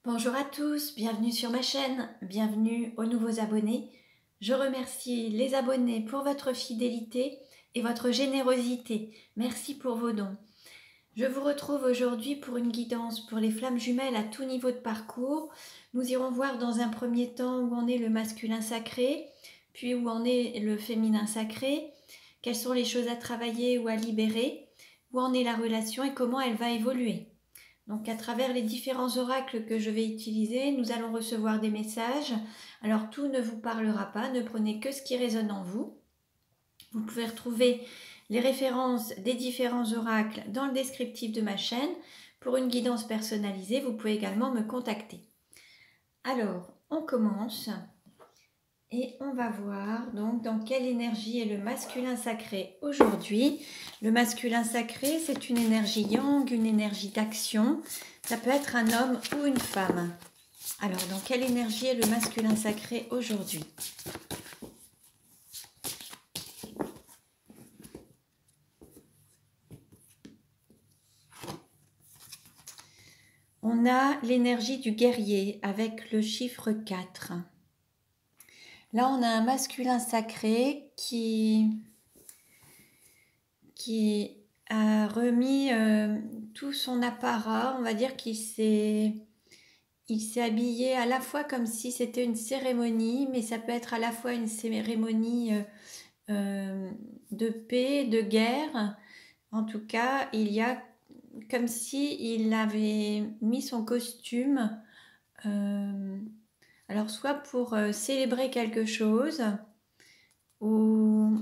Bonjour à tous, bienvenue sur ma chaîne, bienvenue aux nouveaux abonnés. Je remercie les abonnés pour votre fidélité et votre générosité. Merci pour vos dons. Je vous retrouve aujourd'hui pour une guidance pour les flammes jumelles à tout niveau de parcours. Nous irons voir dans un premier temps où en est le masculin sacré, puis où en est le féminin sacré, quelles sont les choses à travailler ou à libérer, où en est la relation et comment elle va évoluer. Donc à travers les différents oracles que je vais utiliser, nous allons recevoir des messages. Alors tout ne vous parlera pas, ne prenez que ce qui résonne en vous. Vous pouvez retrouver les références des différents oracles dans le descriptif de ma chaîne. Pour une guidance personnalisée, vous pouvez également me contacter. Alors, on commence et on va voir donc dans quelle énergie est le masculin sacré aujourd'hui. Le masculin sacré, c'est une énergie yang, une énergie d'action. Ça peut être un homme ou une femme. Alors, dans quelle énergie est le masculin sacré aujourd'hui ? On a l'énergie du guerrier avec le chiffre 4. Là, on a un masculin sacré qui a remis tout son apparat. On va dire qu'il s'est habillé à la fois comme si c'était une cérémonie, mais ça peut être à la fois une cérémonie de paix, de guerre. En tout cas, il y a comme si il avait mis son costume, alors soit pour célébrer quelque chose, ou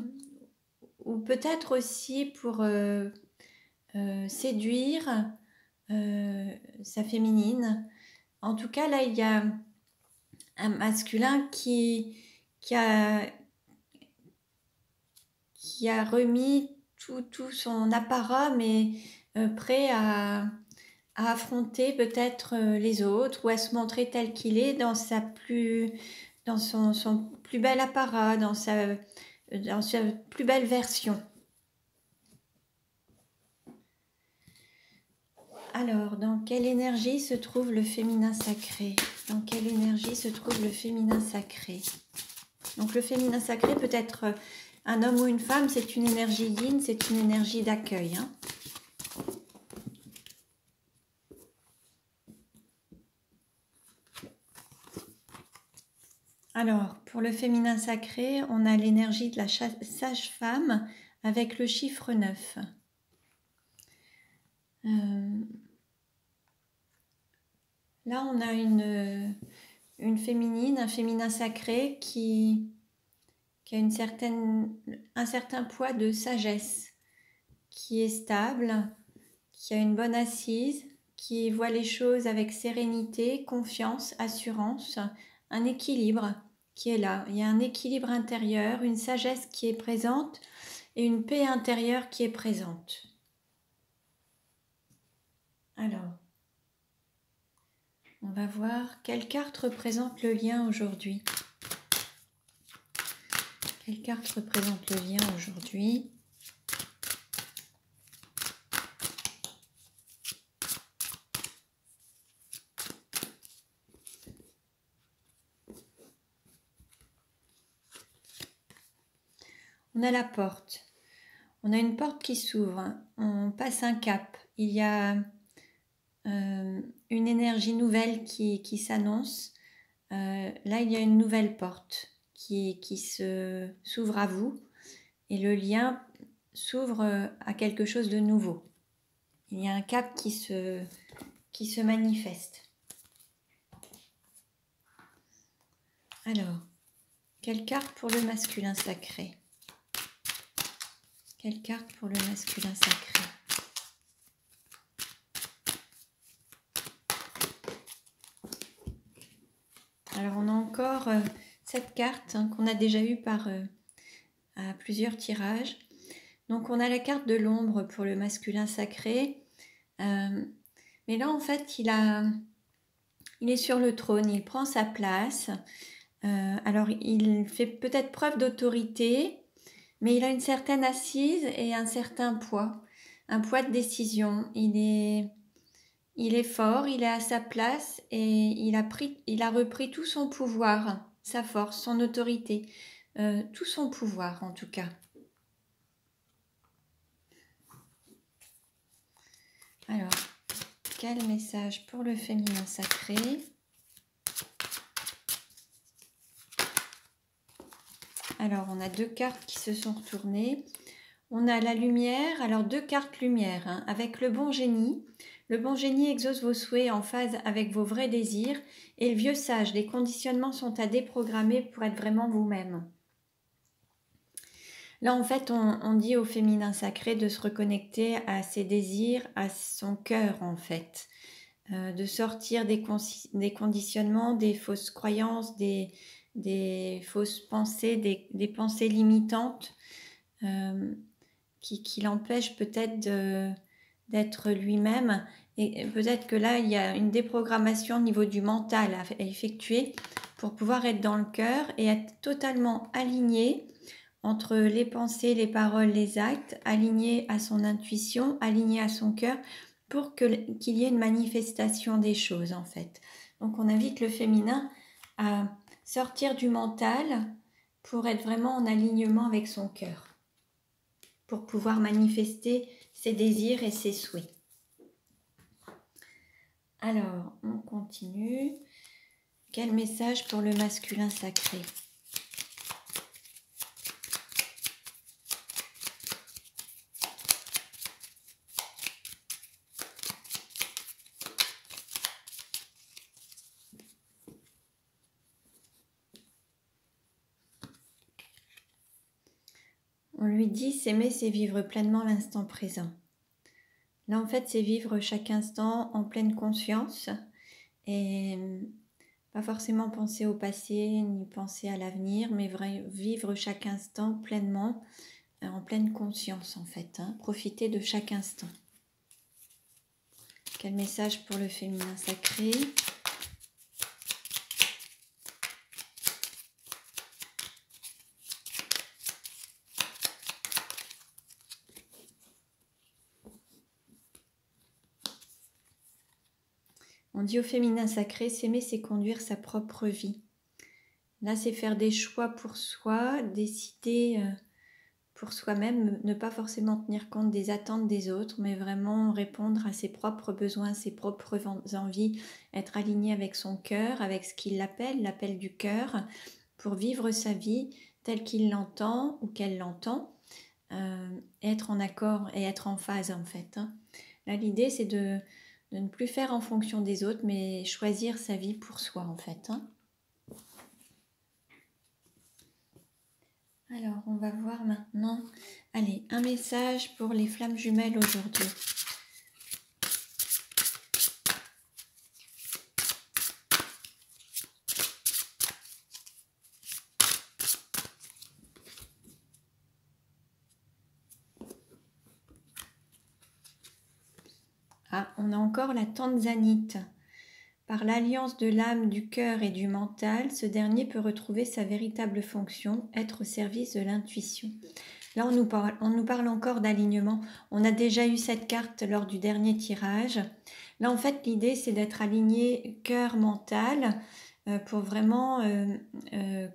peut-être aussi pour séduire sa féminine. En tout cas, là, il y a un masculin qui a remis tout son apparat, mais prêt à affronter peut-être les autres ou à se montrer tel qu'il est dans son plus bel apparat, dans sa plus belle version. Alors, dans quelle énergie se trouve le féminin sacré ? Dans quelle énergie se trouve le féminin sacré ? Donc, le féminin sacré peut être un homme ou une femme, c'est une énergie yin, c'est une énergie d'accueil. Alors, pour le féminin sacré, on a l'énergie de la sage-femme avec le chiffre 9. Là, on a une féminine, un féminin sacré qui a un certain poids de sagesse, qui est stable, qui a une bonne assise, qui voit les choses avec sérénité, confiance, assurance, un équilibre qui est là. Il y a un équilibre intérieur, une sagesse qui est présente et une paix intérieure qui est présente. Alors, on va voir quelle carte représente le lien aujourd'hui. Quelle carte représente le lien aujourd'hui ? On a la porte. On a une porte qui s'ouvre. On passe un cap. Il y a une énergie nouvelle qui s'annonce. Là, il y a une nouvelle porte qui s'ouvre à vous. Et le lien s'ouvre à quelque chose de nouveau. Il y a un cap qui se manifeste. Alors, quelle carte pour le masculin sacré ? Quelle carte pour le masculin sacré ? Alors, on a encore cette carte qu'on a déjà eue à plusieurs tirages. Donc, on a la carte de l'ombre pour le masculin sacré. Mais là, en fait, il est sur le trône, il prend sa place. Alors, il fait peut-être preuve d'autorité, mais il a une certaine assise et un certain poids, un poids de décision. Il il est fort, il est à sa place et il a repris tout son pouvoir, sa force, son autorité, tout son pouvoir en tout cas. Alors, quel message pour le féminin sacré? Alors, on a 2 cartes qui se sont retournées. On a la lumière, alors 2 cartes lumière, hein, avec le bon génie. Le bon génie exauce vos souhaits en phase avec vos vrais désirs. Et le vieux sage, les conditionnements sont à déprogrammer pour être vraiment vous-même. Là, en fait, on dit au féminin sacré de se reconnecter à ses désirs, à son cœur, en fait. De sortir des conditionnements, des fausses croyances, des fausses pensées, des pensées limitantes qui l'empêchent peut-être d'être lui-même. Et peut-être que là, il y a une déprogrammation au niveau du mental à effectuer pour pouvoir être dans le cœur et être totalement aligné entre les pensées, les paroles, les actes, aligné à son intuition, aligné à son cœur, pour qu'il y ait une manifestation des choses en fait. Donc on invite le féminin à sortir du mental pour être vraiment en alignement avec son cœur, pour pouvoir manifester ses désirs et ses souhaits. Alors, on continue. Quel message pour le masculin sacré ? On lui dit s'aimer, c'est vivre pleinement l'instant présent. Là, en fait, c'est vivre chaque instant en pleine conscience et pas forcément penser au passé ni penser à l'avenir, mais vivre chaque instant pleinement, en pleine conscience en fait. Profiter de chaque instant. Quel message pour le féminin sacré ? On dit au féminin sacré, s'aimer, c'est conduire sa propre vie. Là, c'est faire des choix pour soi, décider pour soi-même, ne pas forcément tenir compte des attentes des autres, mais vraiment répondre à ses propres besoins, ses propres envies, être aligné avec son cœur, avec ce qu'il l'appel du cœur, pour vivre sa vie telle qu'il l'entend ou qu'elle l'entend, être en accord et être en phase en fait. Là, l'idée, c'est de ne plus faire en fonction des autres, mais choisir sa vie pour soi en fait. Alors, on va voir maintenant, allez, un message pour les flammes jumelles aujourd'hui. Ah, on a encore la tanzanite. Par l'alliance de l'âme, du cœur et du mental, ce dernier peut retrouver sa véritable fonction, être au service de l'intuition. Là, on nous parle encore d'alignement. On a déjà eu cette carte lors du dernier tirage. Là, en fait, l'idée, c'est d'être aligné cœur-mental pour vraiment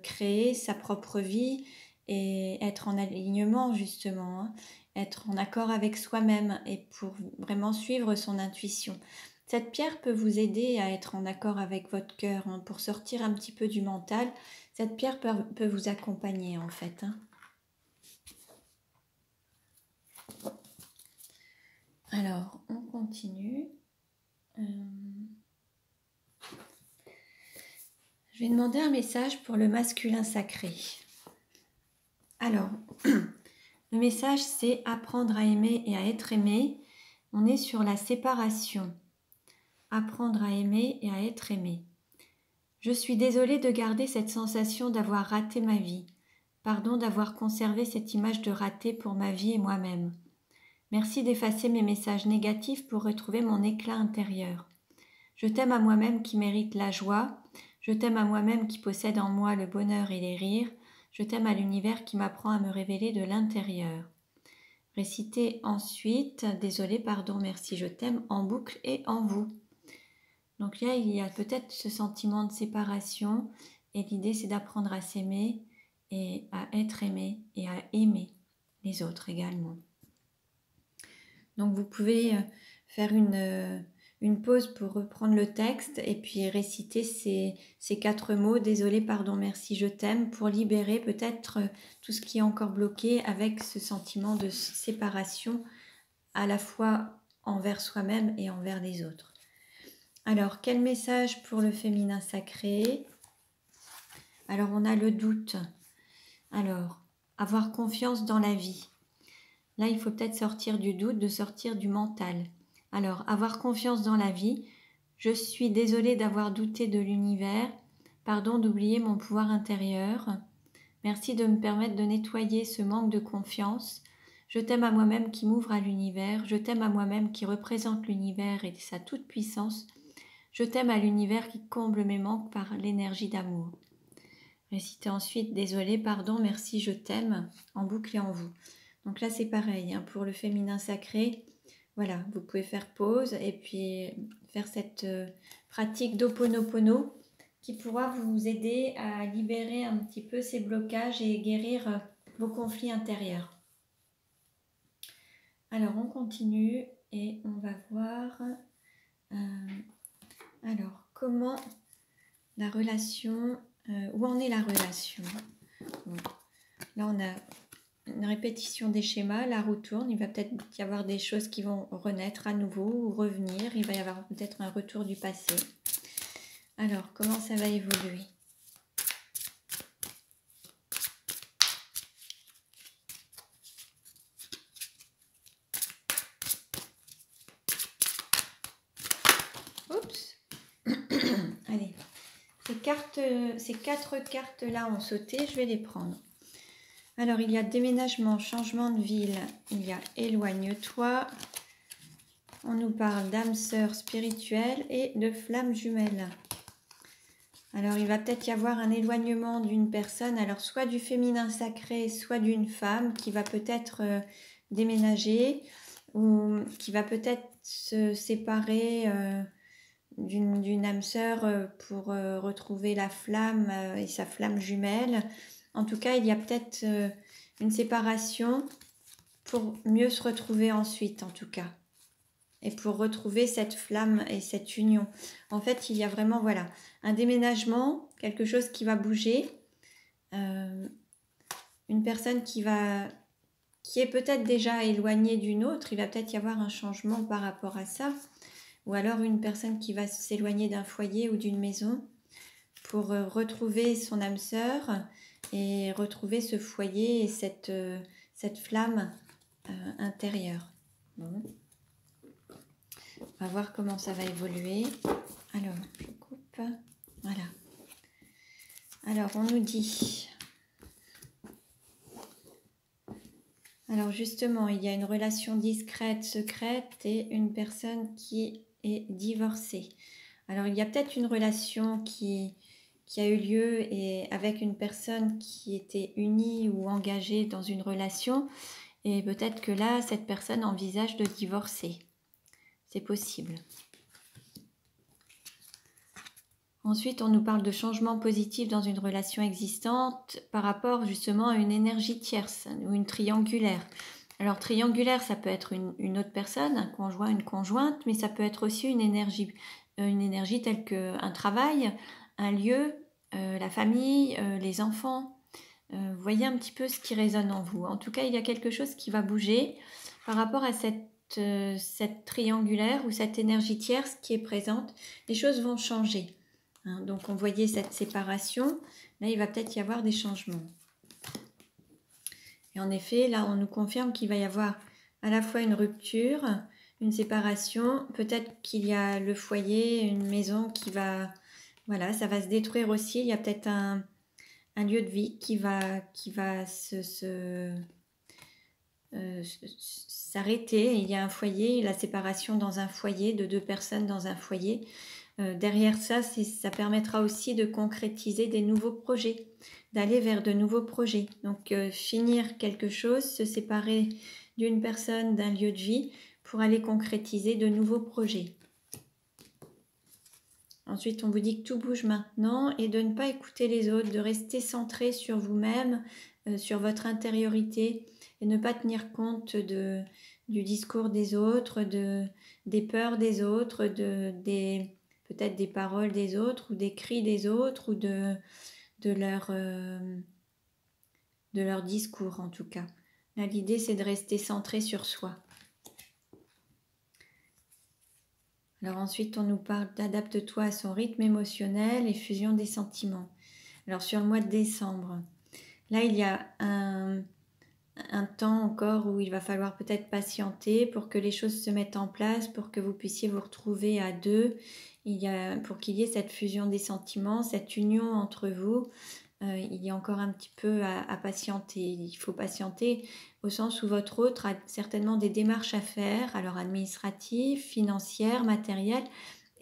créer sa propre vie et être en alignement, justement, être en accord avec soi-même et pour vraiment suivre son intuition. Cette pierre peut vous aider à être en accord avec votre cœur, pour sortir un petit peu du mental. Cette pierre peut vous accompagner, en fait. Alors, on continue. Je vais demander un message pour le masculin sacré. Alors, le message, c'est apprendre à aimer et à être aimé. On est sur la séparation. Apprendre à aimer et à être aimé. Je suis désolée de garder cette sensation d'avoir raté ma vie. Pardon d'avoir conservé cette image de raté pour ma vie et moi-même. Merci d'effacer mes messages négatifs pour retrouver mon éclat intérieur. Je t'aime à moi-même qui mérite la joie. Je t'aime à moi-même qui possède en moi le bonheur et les rires. Je t'aime à l'univers qui m'apprend à me révéler de l'intérieur. Récitez ensuite « Désolé, pardon, merci, je t'aime » en boucle et en vous. Donc là, il y a peut-être ce sentiment de séparation et l'idée, c'est d'apprendre à s'aimer et à être aimé et à aimer les autres également. Donc vous pouvez faire une pause pour reprendre le texte et puis réciter ces 4 mots, désolé, pardon, merci, je t'aime, pour libérer peut-être tout ce qui est encore bloqué avec ce sentiment de séparation à la fois envers soi-même et envers les autres. Alors, quel message pour le féminin sacré? Alors, on a le doute. Alors, avoir confiance dans la vie. Là, il faut peut-être sortir du doute, de sortir du mental. Alors, avoir confiance dans la vie. Je suis désolée d'avoir douté de l'univers. Pardon d'oublier mon pouvoir intérieur. Merci de me permettre de nettoyer ce manque de confiance. Je t'aime à moi-même qui m'ouvre à l'univers. Je t'aime à moi-même qui représente l'univers et sa toute-puissance. Je t'aime à l'univers qui comble mes manques par l'énergie d'amour. Récitez ensuite « Désolé, pardon, merci, je t'aime » en boucle et en vous. Donc là, c'est pareil, hein, pour le féminin sacré. Voilà, vous pouvez faire pause et puis faire cette pratique d'Ho'oponopono qui pourra vous aider à libérer un petit peu ces blocages et guérir vos conflits intérieurs. Alors, on continue et on va voir... alors, comment la relation... où en est la relation? Donc, là, on a une répétition des schémas, la roue tourne, il va peut-être y avoir des choses qui vont renaître à nouveau ou revenir, il va y avoir peut-être un retour du passé. Alors, comment ça va évoluer? Oups. Allez, ces 4 cartes-là ont sauté, je vais les prendre. Alors, il y a déménagement, changement de ville, il y a éloigne-toi. On nous parle d'âme sœur spirituelle et de flamme jumelle. Alors, il va peut-être y avoir un éloignement d'une personne, alors soit du féminin sacré, soit d'une femme qui va peut-être déménager ou qui va peut-être se séparer d'une âme sœur pour retrouver la flamme et sa flamme jumelle. En tout cas, il y a peut-être une séparation pour mieux se retrouver ensuite, en tout cas. Et pour retrouver cette flamme et cette union. En fait, il y a vraiment, voilà, un déménagement, quelque chose qui va bouger, une personne qui est peut-être déjà éloignée d'une autre, il va peut-être y avoir un changement par rapport à ça, ou alors une personne qui va s'éloigner d'un foyer ou d'une maison pour retrouver son âme sœur et retrouver ce foyer et cette flamme intérieure. Bon. On va voir comment ça va évoluer. Alors, je coupe. Voilà. Alors, on nous dit... Alors, justement, il y a une relation discrète, secrète et une personne qui est divorcée. Alors, il y a peut-être une relation qui a eu lieu et avec une personne qui était unie ou engagée dans une relation. Et peut-être que là, cette personne envisage de divorcer. C'est possible. Ensuite, on nous parle de changement positif dans une relation existante par rapport justement à une énergie tierce ou une triangulaire. Alors triangulaire, ça peut être une autre personne, un conjoint, une conjointe, mais ça peut être aussi une énergie telle qu'un travail, un lieu, la famille, les enfants. Vous voyez un petit peu ce qui résonne en vous. En tout cas, il y a quelque chose qui va bouger par rapport à cette triangulaire ou cette énergie tierce qui est présente. Les choses vont changer. Hein, donc, on voyait cette séparation. Là, il va peut-être y avoir des changements. Et en effet, là, on nous confirme qu'il va y avoir à la fois une rupture, une séparation. Peut-être qu'il y a le foyer, une maison qui va... Voilà, ça va se détruire aussi. Il y a peut-être un lieu de vie qui va s'arrêter. Il y a un foyer, la séparation dans un foyer, de 2 personnes dans un foyer. Derrière ça, ça permettra aussi de concrétiser des nouveaux projets, d'aller vers de nouveaux projets. Donc, finir quelque chose, se séparer d'une personne, d'un lieu de vie pour aller concrétiser de nouveaux projets. Ensuite, on vous dit que tout bouge maintenant et de ne pas écouter les autres, de rester centré sur vous-même, sur votre intériorité et ne pas tenir compte du discours des autres, des peurs des autres, peut-être des paroles des autres ou des cris des autres ou de leur discours en tout cas. Là, l'idée, c'est de rester centré sur soi. Alors ensuite, on nous parle d'adapte-toi à son rythme émotionnel et fusion des sentiments. Alors sur le mois de décembre, là, il y a un temps encore où il va falloir peut-être patienter pour que les choses se mettent en place, pour que vous puissiez vous retrouver à deux, pour qu'il y ait cette fusion des sentiments, cette union entre vous. Il y a encore un petit peu à patienter. Il faut patienter au sens où votre autre a certainement des démarches à faire, alors administratives, financières, matérielles.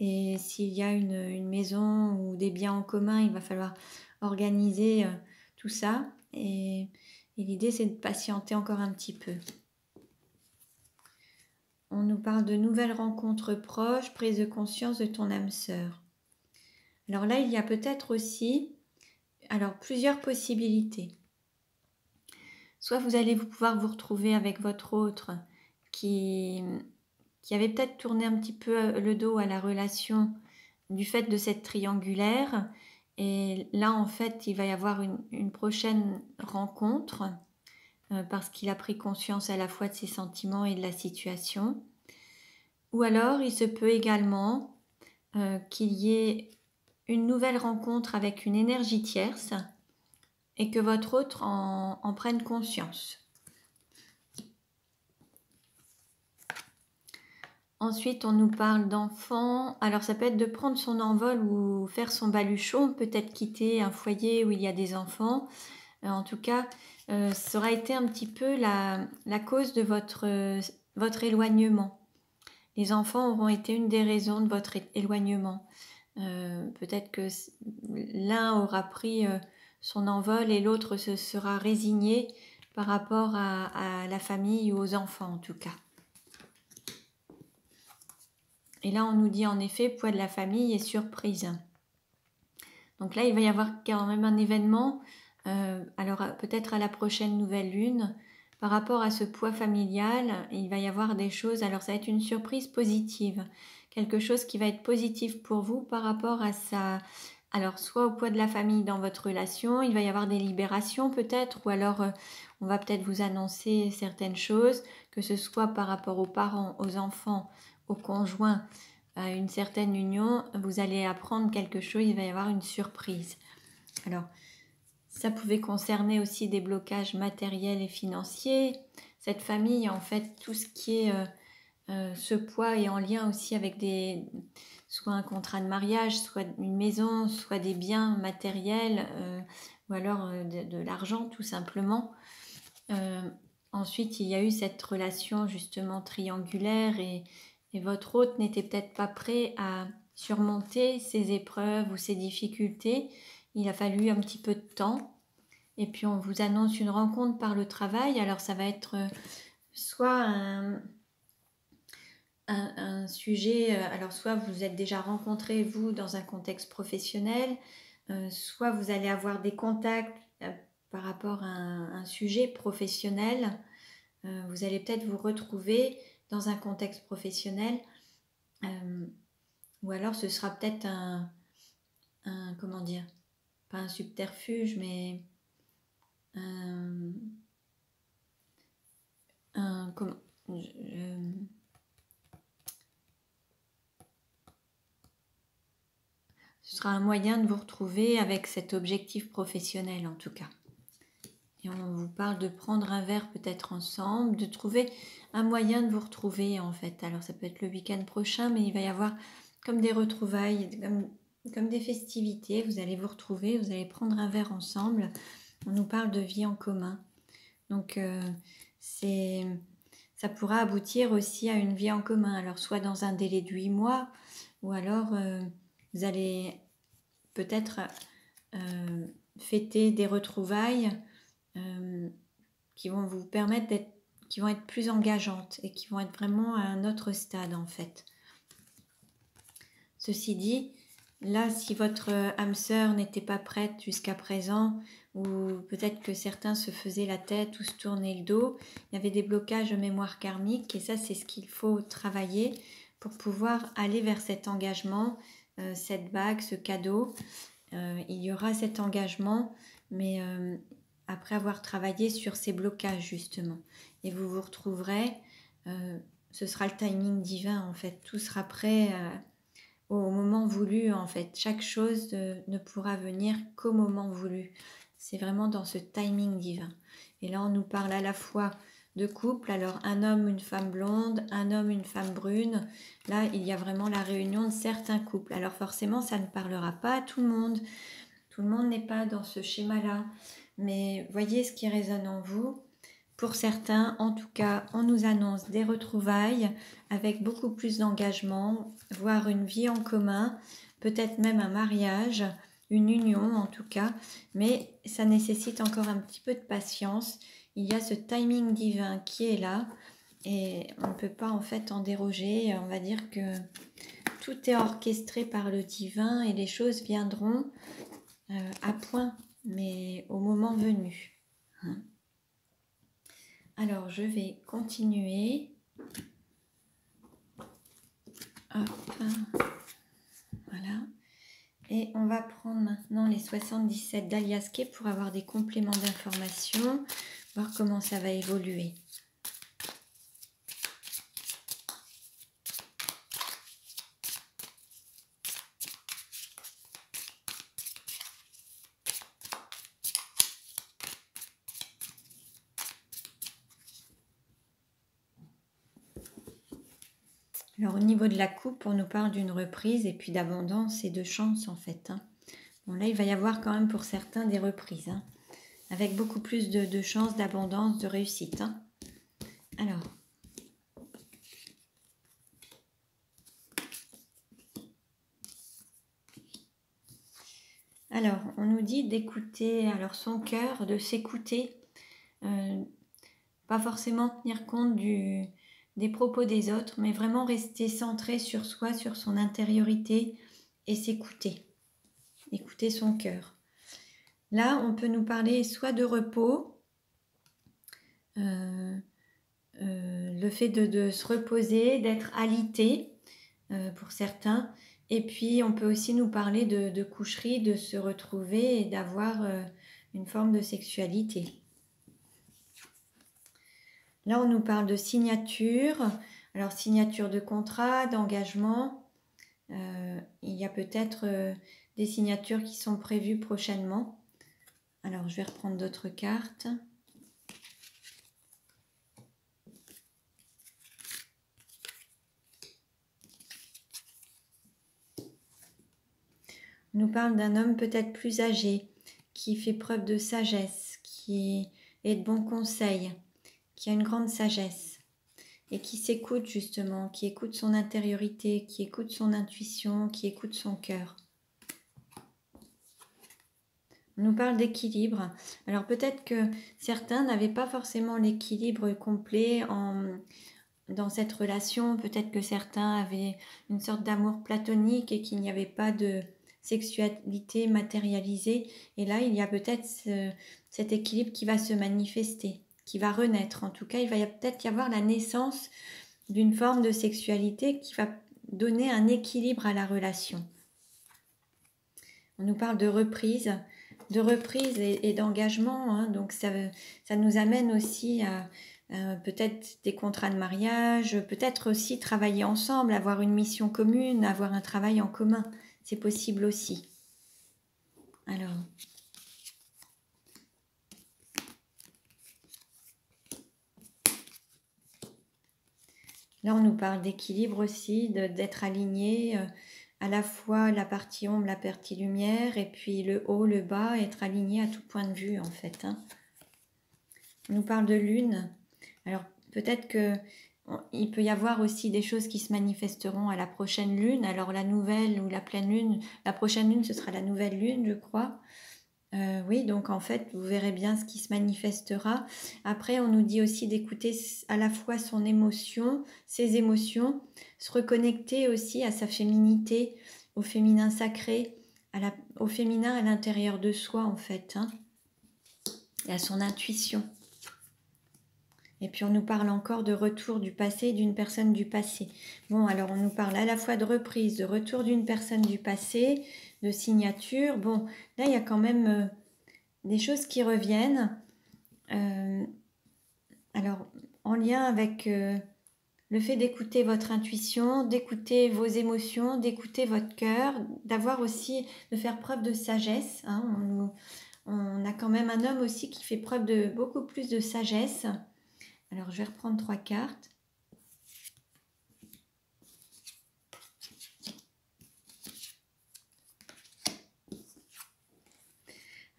Et s'il y a une maison ou des biens en commun, il va falloir organiser tout ça. Et l'idée, c'est de patienter encore un petit peu. On nous parle de nouvelles rencontres proches, prise de conscience de ton âme sœur. Alors là, il y a peut-être aussi plusieurs possibilités. Soit vous allez pouvoir vous retrouver avec votre autre qui avait peut-être tourné un petit peu le dos à la relation du fait de cette triangulaire. Et là, en fait, il va y avoir une prochaine rencontre parce qu'il a pris conscience à la fois de ses sentiments et de la situation. Ou alors, il se peut également qu'il y ait une nouvelle rencontre avec une énergie tierce et que votre autre en prenne conscience. Ensuite, on nous parle d'enfants. Alors, ça peut être de prendre son envol ou faire son baluchon, peut-être quitter un foyer où il y a des enfants. En tout cas, ça aura été un petit peu la cause de votre éloignement. Les enfants auront été une des raisons de votre éloignement. Peut-être que l'un aura pris son envol et l'autre se sera résigné par rapport à la famille ou aux enfants en tout cas. Et là, on nous dit en effet poids de la famille et surprise. Donc là, il va y avoir quand même un événement, alors peut-être à la prochaine nouvelle lune, par rapport à ce poids familial, il va y avoir des choses, alors ça va être une surprise positive, quelque chose qui va être positif pour vous par rapport à ça. Alors soit au poids de la famille dans votre relation, il va y avoir des libérations peut-être, ou alors on va peut-être vous annoncer certaines choses, que ce soit par rapport aux parents, aux enfants, au conjoint, à une certaine union, vous allez apprendre quelque chose, il va y avoir une surprise. Alors, ça pouvait concerner aussi des blocages matériels et financiers. Cette famille, en fait, tout ce qui est ce poids est en lien aussi avec soit un contrat de mariage, soit une maison, soit des biens matériels, ou alors de l'argent tout simplement. Ensuite, il y a eu cette relation justement triangulaire et votre hôte n'était peut-être pas prêt à surmonter ces épreuves ou ces difficultés. Il a fallu un petit peu de temps. Et puis on vous annonce une rencontre par le travail. Alors ça va être soit un sujet, alors soit vous êtes déjà rencontrés vous dans un contexte professionnel, soit vous allez avoir des contacts par rapport à un sujet professionnel. Vous allez peut-être vous retrouver dans un contexte professionnel, ou alors ce sera peut-être comment dire, pas un subterfuge, mais ce sera un moyen de vous retrouver avec cet objectif professionnel en tout cas. Et on vous parle de prendre un verre peut-être ensemble, de trouver un moyen de vous retrouver en fait. Alors ça peut être le week-end prochain, mais il va y avoir comme des retrouvailles, comme des festivités. Vous allez vous retrouver, vous allez prendre un verre ensemble. On nous parle de vie en commun. Donc ça pourra aboutir aussi à une vie en commun. Alors soit dans un délai de 8 mois, ou alors vous allez peut-être fêter des retrouvailles qui vont vous permettre d'être qui vont être plus engageantes et qui vont être vraiment à un autre stade en fait. Ceci dit, là, si votre âme sœur n'était pas prête jusqu'à présent, ou peut-être que certains se faisaient la tête ou se tournaient le dos, il y avait des blocages de mémoire karmique et ça, c'est ce qu'il faut travailler pour pouvoir aller vers cet engagement, cette bague, ce cadeau. Il y aura cet engagement, mais après avoir travaillé sur ces blocages justement. Et vous vous retrouverez, ce sera le timing divin en fait, tout sera prêt au moment voulu en fait. Chaque chose ne pourra venir qu'au moment voulu. C'est vraiment dans ce timing divin. Et là on nous parle à la fois de couple, alors un homme, une femme blonde, un homme, une femme brune. Là il y a vraiment la réunion de certains couples. Alors forcément ça ne parlera pas à tout le monde. Tout le monde n'est pas dans ce schéma-là. Mais voyez ce qui résonne en vous. Pour certains, en tout cas, on nous annonce des retrouvailles avec beaucoup plus d'engagement, voire une vie en commun, peut-être même un mariage, une union en tout cas, mais ça nécessite encore un petit peu de patience. Il y a ce timing divin qui est là et on ne peut pas en fait en déroger. On va dire que tout est orchestré par le divin et les choses viendront à point, mais au moment venu. Alors, je vais continuer. Hop. Voilà. Et on va prendre maintenant les 77 d'Aliasqué pour avoir des compléments d'information, voir comment ça va évoluer. Alors au niveau de la coupe, on nous parle d'une reprise et puis d'abondance et de chance en fait. Bon là, il va y avoir quand même pour certains des reprises, avec beaucoup plus de chance, d'abondance, de réussite. Alors, on nous dit d'écouter alors son cœur, de s'écouter, pas forcément tenir compte des propos des autres, mais vraiment rester centré sur soi, sur son intériorité et s'écouter, écouter son cœur. Là, on peut nous parler soit de repos, le fait de se reposer, d'être alité pour certains, et puis on peut aussi nous parler de coucherie, de se retrouver et d'avoir une forme de sexualité. Là, on nous parle de signature, alors signature de contrat, d'engagement. Il y a peut-être des signatures qui sont prévues prochainement. Alors, je vais reprendre d'autres cartes. On nous parle d'un homme peut-être plus âgé, qui fait preuve de sagesse, qui est de bons conseils, qui a une grande sagesse et qui s'écoute justement, qui écoute son intériorité, qui écoute son intuition, qui écoute son cœur. On nous parle d'équilibre. Alors peut-être que certains n'avaient pas forcément l'équilibre complet dans cette relation. Peut-être que certains avaient une sorte d'amour platonique et qu'il n'y avait pas de sexualité matérialisée. Et là, il y a peut-être cet équilibre qui va se manifester, qui va renaître. En tout cas, il va peut-être y avoir la naissance d'une forme de sexualité qui va donner un équilibre à la relation. On nous parle de reprise et d'engagement, donc ça nous amène aussi à peut-être des contrats de mariage, peut-être aussi travailler ensemble, avoir une mission commune, avoir un travail en commun, c'est possible aussi. Alors, là on nous parle d'équilibre aussi, d'être aligné, à la fois la partie ombre, la partie lumière, et puis le haut, le bas, être aligné à tout point de vue en fait. On nous parle de lune. Alors peut-être qu'il peut y avoir aussi des choses qui se manifesteront à la prochaine lune. Alors la nouvelle ou la pleine lune, la prochaine lune ce sera la nouvelle lune je crois. Oui, donc en fait, vous verrez bien ce qui se manifestera. Après, on nous dit aussi d'écouter à la fois son émotion, ses émotions, se reconnecter aussi à sa féminité, au féminin sacré, au féminin à l'intérieur de soi en fait, hein, et à son intuition. Et puis on nous parle encore de retour du passé, d'une personne du passé. Bon, alors on nous parle à la fois de reprise, de retour d'une personne du passé, de signature. Bon, là il y a quand même des choses qui reviennent. Alors, en lien avec le fait d'écouter votre intuition, d'écouter vos émotions, d'écouter votre cœur, d'avoir aussi, de faire preuve de sagesse. Hein. On a quand même un homme aussi qui fait preuve de beaucoup plus de sagesse. Alors, je vais reprendre 3 cartes.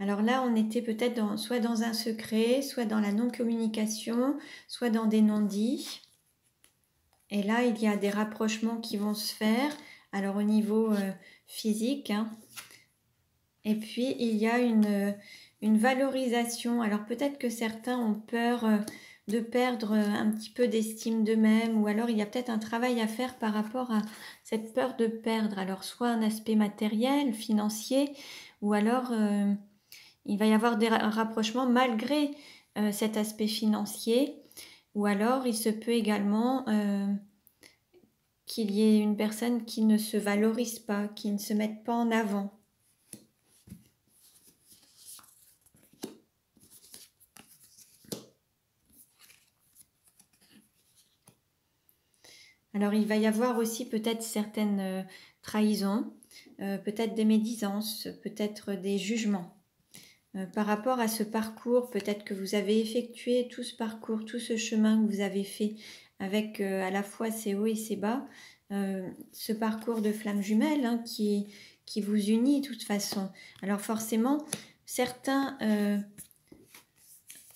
Alors là, on était peut-être soit dans un secret, soit dans la non-communication, soit dans des non-dits. Et là, il y a des rapprochements qui vont se faire, alors au niveau physique, hein. Et puis, il y a une valorisation. Alors peut-être que certains ont peur de perdre un petit peu d'estime d'eux-mêmes, ou alors il y a peut-être un travail à faire par rapport à cette peur de perdre. Alors soit un aspect matériel, financier, ou alors il va y avoir des rapprochements malgré cet aspect financier, ou alors il se peut également qu'il y ait une personne qui ne se valorise pas, qui ne se mette pas en avant. Alors il va y avoir aussi peut-être certaines trahisons, peut-être des médisances, peut-être des jugements. Par rapport à ce parcours, peut-être que vous avez effectué tout ce parcours, tout ce chemin que vous avez fait avec à la fois ses hauts et ses bas, ce parcours de flamme jumelle hein, qui vous unit de toute façon. Alors forcément, certains...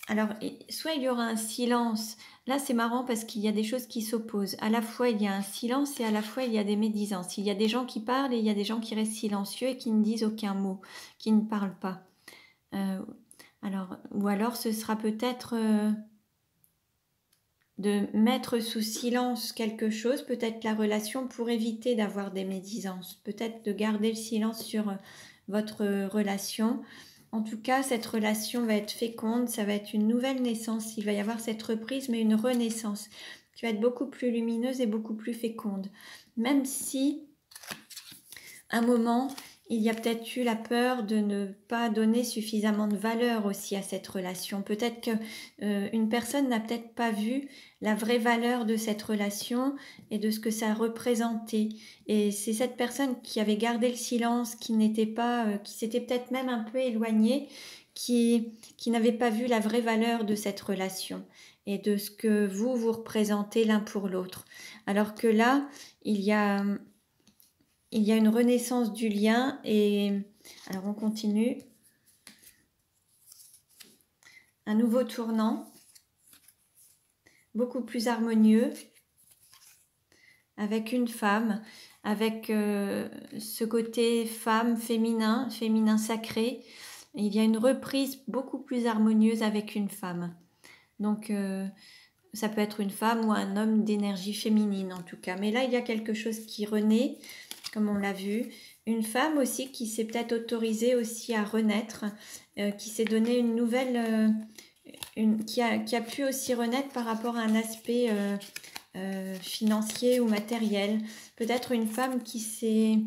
alors, soit il y aura un silence. Là, c'est marrant parce qu'il y a des choses qui s'opposent. À la fois, il y a un silence et à la fois, il y a des médisances. Il y a des gens qui parlent et il y a des gens qui restent silencieux et qui ne disent aucun mot, qui ne parlent pas. Ou alors, ce sera peut-être de mettre sous silence quelque chose, peut-être la relation pour éviter d'avoir des médisances. Peut-être de garder le silence sur votre relation. En tout cas, cette relation va être féconde, ça va être une nouvelle naissance. Il va y avoir cette reprise, mais une renaissance qui va être beaucoup plus lumineuse et beaucoup plus féconde. Même si, à un moment, il y a peut-être eu la peur de ne pas donner suffisamment de valeur aussi à cette relation. Peut-être qu'une personne n'a peut-être pas vu la vraie valeur de cette relation et de ce que ça représentait. Et c'est cette personne qui avait gardé le silence, qui n'était pas, qui s'était peut-être même un peu éloignée, qui n'avait pas vu la vraie valeur de cette relation et de ce que vous représentez l'un pour l'autre. Alors que là, il y a une renaissance du lien et alors on continue. Un nouveau tournant, beaucoup plus harmonieux, avec une femme, avec ce côté femme, féminin sacré. Et il y a une reprise beaucoup plus harmonieuse avec une femme. Donc ça peut être une femme ou un homme d'énergie féminine en tout cas. Mais là, il y a quelque chose qui renaît, comme on l'a vu. Une femme aussi qui s'est peut-être autorisée aussi à renaître, qui s'est donné une nouvelle... qui a pu aussi renaître par rapport à un aspect financier ou matériel. Peut-être une femme qui s'est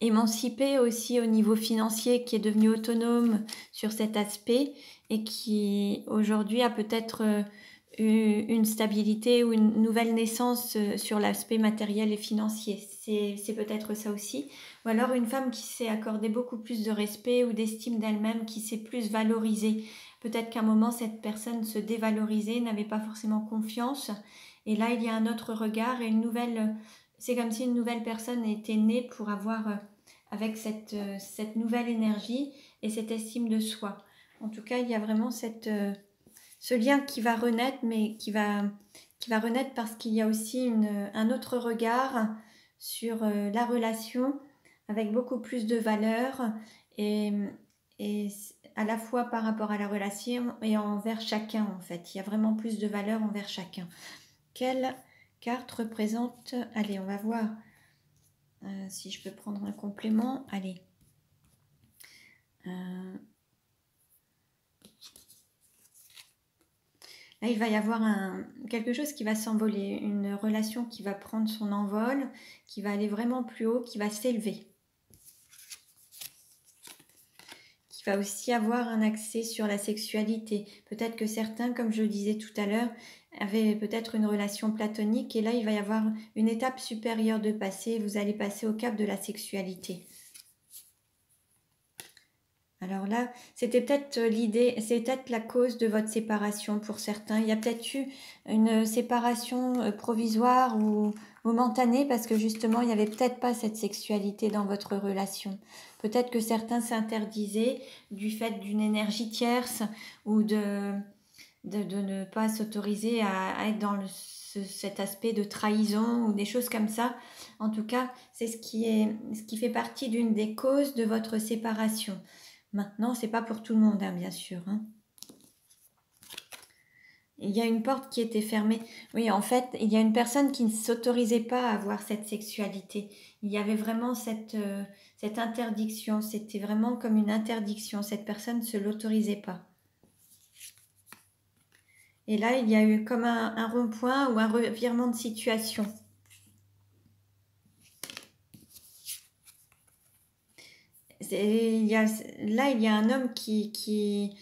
émancipée aussi au niveau financier, qui est devenue autonome sur cet aspect et qui aujourd'hui a peut-être une stabilité ou une nouvelle naissance sur l'aspect matériel et financier. C'est peut-être ça aussi. Ou alors une femme qui s'est accordé beaucoup plus de respect ou d'estime d'elle-même, qui s'est plus valorisée. Peut-être qu'à un moment, cette personne se dévalorisait, n'avait pas forcément confiance. Et là, il y a un autre regard et une nouvelle... C'est comme si une nouvelle personne était née pour avoir, avec cette nouvelle énergie et cette estime de soi. En tout cas, il y a vraiment ce lien qui va renaître, mais qui va renaître parce qu'il y a aussi un autre regard sur la relation avec beaucoup plus de valeur et et à la fois par rapport à la relation et envers chacun en fait. Il y a vraiment plus de valeur envers chacun. Quelle carte représente... Allez, on va voir si je peux prendre un complément. Allez. Là, il va y avoir quelque chose qui va s'envoler, une relation qui va prendre son envol, qui va aller vraiment plus haut, qui va s'élever. Qui va aussi avoir un accès sur la sexualité. Peut-être que certains, comme je le disais tout à l'heure, avaient peut-être une relation platonique et là, il va y avoir une étape supérieure de passer. Vous allez passer au cap de la sexualité. Alors là, c'était peut-être l'idée, c'est peut-être la cause de votre séparation pour certains. Il y a peut-être eu une séparation provisoire ou momentanée parce que justement, il n'y avait peut-être pas cette sexualité dans votre relation. Peut-être que certains s'interdisaient du fait d'une énergie tierce ou de ne pas s'autoriser à être dans cet aspect de trahison ou des choses comme ça. En tout cas, c'est ce qui fait partie d'une des causes de votre séparation. Maintenant, c'est pas pour tout le monde, hein, bien sûr. Hein. Il y a une porte qui était fermée. Oui, en fait, il y a une personne qui ne s'autorisait pas à avoir cette sexualité. Il y avait vraiment cette interdiction. C'était vraiment comme une interdiction. Cette personne ne se l'autorisait pas. Et là, il y a eu comme un rond-point ou un revirement de situation. Il y a un homme qui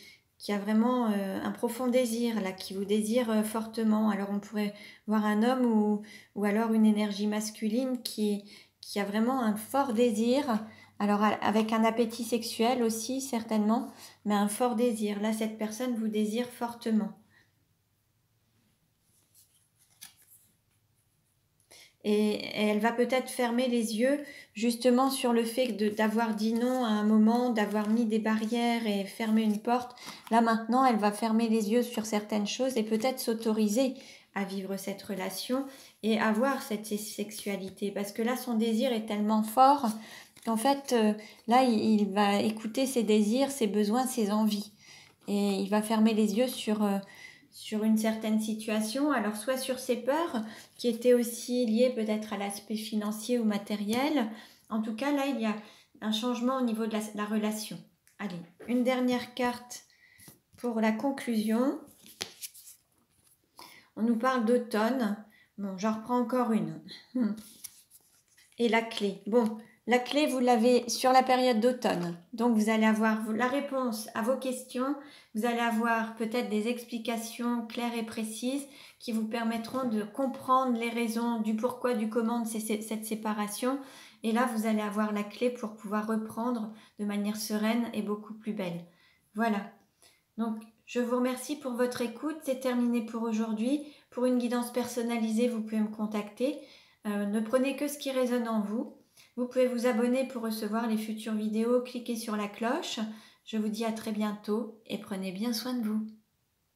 a vraiment un profond désir, là, qui vous désire fortement. Alors on pourrait voir un homme ou alors une énergie masculine qui a vraiment un fort désir, alors avec un appétit sexuel aussi certainement, mais un fort désir. Là, cette personne vous désire fortement. Et elle va peut-être fermer les yeux justement sur le fait d'avoir dit non à un moment, d'avoir mis des barrières et fermé une porte. Là maintenant, elle va fermer les yeux sur certaines choses et peut-être s'autoriser à vivre cette relation et avoir cette sexualité. Parce que là, son désir est tellement fort qu'en fait, là, il va écouter ses désirs, ses besoins, ses envies. Et il va fermer les yeux sur une certaine situation, alors soit sur ses peurs, qui étaient aussi liées peut-être à l'aspect financier ou matériel. En tout cas, là, il y a un changement au niveau de la relation. Allez, une dernière carte pour la conclusion. On nous parle d'automne. Bon, j'en reprends encore une. Et la clé. Bon, la clé, vous l'avez sur la période d'automne. Donc, vous allez avoir la réponse à vos questions. Vous allez avoir peut-être des explications claires et précises qui vous permettront de comprendre les raisons du pourquoi, du comment de cette séparation. Et là, vous allez avoir la clé pour pouvoir reprendre de manière sereine et beaucoup plus belle. Voilà. Donc, je vous remercie pour votre écoute. C'est terminé pour aujourd'hui. Pour une guidance personnalisée, vous pouvez me contacter. Ne prenez que ce qui résonne en vous. Vous pouvez vous abonner pour recevoir les futures vidéos. Cliquez sur la cloche. Je vous dis à très bientôt et prenez bien soin de vous.